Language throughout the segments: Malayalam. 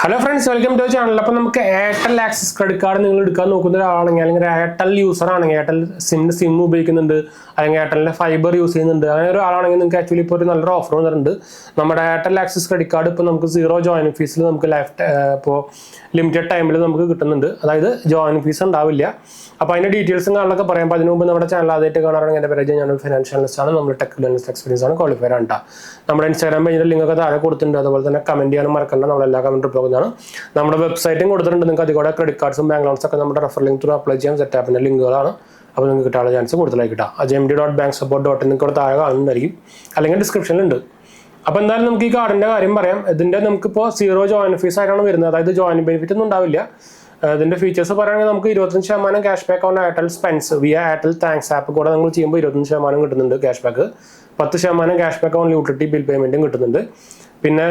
Hello friends, welcome to channel. അപ്പോൾ നമുക്ക് എയർടെൽ ആക്സിസ് ക്രെഡിറ്റ് കാർഡ് നിങ്ങൾ എടുക്കാൻ നോക്കുന്ന ഒരാളാണെങ്കിൽ, അല്ലെങ്കിൽ എയർടെൽ യൂസർ ആണെങ്കിൽ, എയർടെൽ സിം ഉപയോഗിക്കുന്നുണ്ട്, അല്ലെങ്കിൽ എയർടെലിൻ്റെ ഫൈബർ യൂസ് ചെയ്യുന്നുണ്ട്, അങ്ങനെ ഒരാളാണെങ്കിൽ നിങ്ങൾക്ക് ആക്ച്വലി ഇപ്പോൾ ഒരു നല്ലൊരു ഓഫർ വന്നിട്ടുണ്ട്. നമ്മുടെ എയർടെൽ ആക്സിസ് ക്രെഡിറ്റ് കാർഡ് ഇപ്പോൾ നമുക്ക് 0 ജോയിനിങ് ഫീസിൽ നമുക്ക് ഇപ്പോൾ ലിമിറ്റഡ് ടൈമിൽ നമുക്ക് കിട്ടുന്നുണ്ട്. അതായത് ജോയിനിങ് ഫീസ് ഉണ്ടാവില്ല. അപ്പോൾ അതിൻ്റെ ഡീറ്റെയിൽസും കാര്യങ്ങളൊക്കെ പറയാം. അതിന് മുമ്പ് നമ്മുടെ ചാനൽ ആദ്യമായിട്ട് കാണാറുണ്ടെങ്കിൽ എൻ്റെ പേര് ഞാനൊരു ഫിനാൻഷ്യൽ അനലിസ്റ്റ് ആണ്. നമ്മൾ ടെക് അനലിസ്റ്റ് എക്സ്പീരിയൻസ് ആണ്, ക്വാളിഫൈഡ് ആണ്. നമ്മുടെ ഇൻസ്റ്റാഗ്രാം പേജിൻ്റെ ലിങ്ക് ഒക്കെ താഴെ കൊടുത്തിട്ടുണ്ട്. അതുപോലെ തന്നെ കമൻറ്റ് ചെയ്യാനും മറക്കണ്ട, നമ്മളെല്ലാ കമൻറ്റും പോകുന്നതാണ്. നമ്മുടെ വെബ്സൈറ്റും കൊടുത്തിട്ടുണ്ട്. നിങ്ങൾക്ക് അതികൂടെ ക്രെഡിറ്റ് കാർഡ്സും ബാങ്ക് ലോൺസ് ഒക്കെ നമ്മുടെ റെഫർ ലിങ്ക് ത്രൂ അപ്ലൈ ചെയ്യാൻ സെറ്റ് ആപ്പിൻ്റെ ലിങ്കുകളാണ്. അപ്പോൾ നിങ്ങൾക്ക് കിട്ടാനുള്ള ചാൻസ് കൂടുതലായി കിട്ടാം. ajmd.banksupport.in നിങ്ങൾക്ക് താഴെ കാണുന്നതായിരിക്കും, അല്ലെങ്കിൽ ഡിസ്ക്രിപ്ഷനിലുണ്ട്. അപ്പോൾ എന്തായാലും നമുക്ക് ഈ കാർഡിൻ്റെ കാര്യം പറയാം. ഇതിൻ്റെ നമുക്കിപ്പോൾ 0 ജോയിൻ ഫീസ് ആയിട്ടാണ് വരുന്നത്. അതായത് ജോയിൻ ബെനിഫിറ്റ് ഒന്നും ഉണ്ടാവില്ല. ഇതിൻ്റെ ഫീച്ചേഴ്സ് പറയുകയാണെങ്കിൽ നമുക്ക് 25% cash back on Airtel spends via Airtel thanks app കൂടെ നമ്മൾ ചെയ്യുമ്പോൾ 25% കിട്ടുന്നുണ്ട് cash back. 10% cash back on utility bill പേയ്മെൻറ്റും കിട്ടുന്നുണ്ട്. പിന്നെ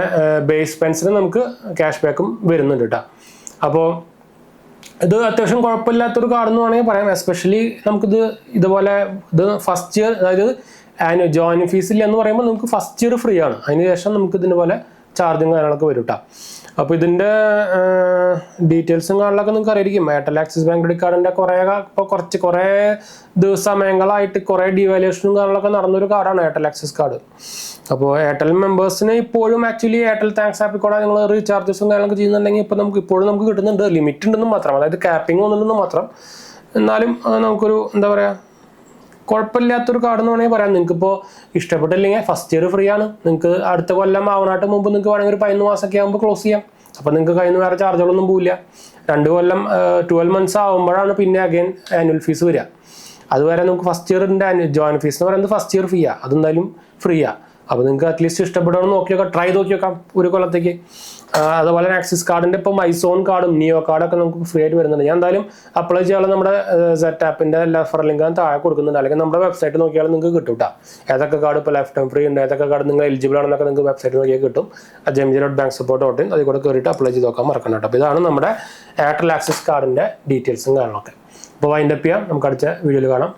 ബേസ് സ്പെൻസിന് നമുക്ക് ക്യാഷ് ബാക്കും വരുന്നുണ്ട് കേട്ടോ. അപ്പോൾ ഇത് അത്യാവശ്യം കുഴപ്പമില്ലാത്തൊരു കാർഡെന്ന് വേണമെങ്കിൽ പറയാം. എസ്പെഷ്യലി നമുക്കിത് ഇതുപോലെ ഫസ്റ്റ് ഇയർ, അതായത് ജോയിനിങ് ഫീസ് ഇല്ല എന്ന് പറയുമ്പോൾ നമുക്ക് ഫസ്റ്റ് ഇയർ ഫ്രീ ആണ്. അതിനുശേഷം നമുക്ക് ഇതിന് പോലെ ചാർജും കാര്യങ്ങളൊക്കെ വരും കേട്ടോ. അപ്പോൾ ഇതിൻ്റെ ഡീറ്റെയിൽസും കാര്യങ്ങളൊക്കെ നിങ്ങൾക്ക് അറിയായിരിക്കും. എയർടെൽ ആക്സിസ് ബാങ്ക് ക്രെഡിറ്റ് കാർഡിൻ്റെ കുറേ സമയങ്ങളായിട്ട് കുറേ ഡിവാലുവേഷനും കാര്യങ്ങളൊക്കെ നടന്നൊരു കാർഡാണ് എയർടെൽ ആക്സിസ് കാർഡ്. അപ്പോൾ എയർടെൽ മെമ്പേഴ്സിന് ഇപ്പോഴും ആക്ച്വലി എയർടെൽ താങ്ക്സ് ആപ്പിൽ കൂടെ നിങ്ങൾ റീചാർജസും കാര്യങ്ങളൊക്കെ ചെയ്യുന്നുണ്ടെങ്കിൽ ഇപ്പോഴും നമുക്ക് കിട്ടുന്നുണ്ട്. ലിമിറ്റ് ഉണ്ടെന്ന് മാത്രം, അതായത് ക്യാപ്പിംഗ് ഒന്നുണ്ടെന്ന് മാത്രം. എന്നാലും നമുക്കൊരു എന്താ പറയുക, കുഴപ്പമില്ലാത്തൊരു കാർഡെന്ന് വേണമെങ്കിൽ പറയാം. നിങ്ങൾക്കിപ്പോൾ ഇഷ്ടപ്പെട്ടില്ലെങ്കിൽ ഫസ്റ്റ് ഇയർ ഫ്രീ ആണ്. നിങ്ങൾക്ക് അടുത്ത കൊല്ലം ആവണായിട്ട് മുമ്പ് നിങ്ങൾക്ക് വേണമെങ്കിൽ ഒരു 11 മാസമൊക്കെ ആകുമ്പോൾ ക്ലോസ് ചെയ്യാം. അപ്പോൾ നിങ്ങൾക്ക് കയ്യിൽ നിന്ന് വേറെ ചാർജുകളൊന്നും പോവില്ല. 2 കൊല്ലം 12 മന്ത്സ് ആകുമ്പോഴാണ് പിന്നെ അഗൈൻ ആനുവൽ ഫീസ് വരിക. അതുവരെ നമുക്ക് ഫസ്റ്റ് ഇയറിൻ്റെ ജോയിൻ ഫീസ് എന്ന് പറയുന്നത് ഫസ്റ്റ് ഇയർ ഫ്രീയാണ്. അതെന്തായാലും ഫ്രീയാണ്. അപ്പോൾ നിങ്ങൾക്ക് അറ്റ്ലീസ്റ്റ് ഇഷ്ടപ്പെടണമെന്ന് നോക്കിയൊക്കെ ട്രൈ നോക്കി നോക്കാം ഒരു കൊല്ലത്തേക്ക്. അതുപോലെ ആക്സിസ് കാർഡിൻ്റെ ഇപ്പോൾ മൈസോൺ കാർഡും നിയോ കാർഡൊക്കെ നമുക്ക് ഫ്രീ ആയിട്ട് വരുന്നുണ്ട്. ഞാൻ എന്തായാലും അപ്ലൈ ചെയ്യാനുള്ള നമ്മുടെ സെറ്റ് ആപ്പിൻ്റെ റെഫർ ലിങ്ക് താഴെ കൊടുക്കുന്നുണ്ട്. അല്ലെങ്കിൽ നമ്മുടെ വെബ്സൈറ്റ് നോക്കിയാൽ നിങ്ങൾക്ക് കിട്ടും കേട്ടോ. ഏതൊക്കെ കാർഡ് ഇപ്പോൾ ലൈഫ് ടൈം ഫ്രീ ഉണ്ട്, ഏതൊക്കെ കാർഡ് നിങ്ങൾ എലിജിബിൾ ആണെന്നൊക്കെ നിങ്ങൾക്ക് വെബ്സൈറ്റ് നോക്കിയാൽ കിട്ടും. ajmd.banksupport.in അതിൽ കൂടെ കയറിയിട്ട് അപ്ലൈ ചെയ്ത് നോക്കാൻ മറക്കണം കേട്ടോ. അപ്പോൾ ഇതാണ് നമ്മുടെ എയർടെൽ ആക്സിസ് കാർഡിൻ്റെ ഡീറ്റെയിൽസും കാര്യങ്ങളൊക്കെ. അപ്പോൾ വൈൻഡപ്പ് ചെയ്യാം. നമുക്ക് അടുത്ത വീഡിയോയിൽ കാണാം.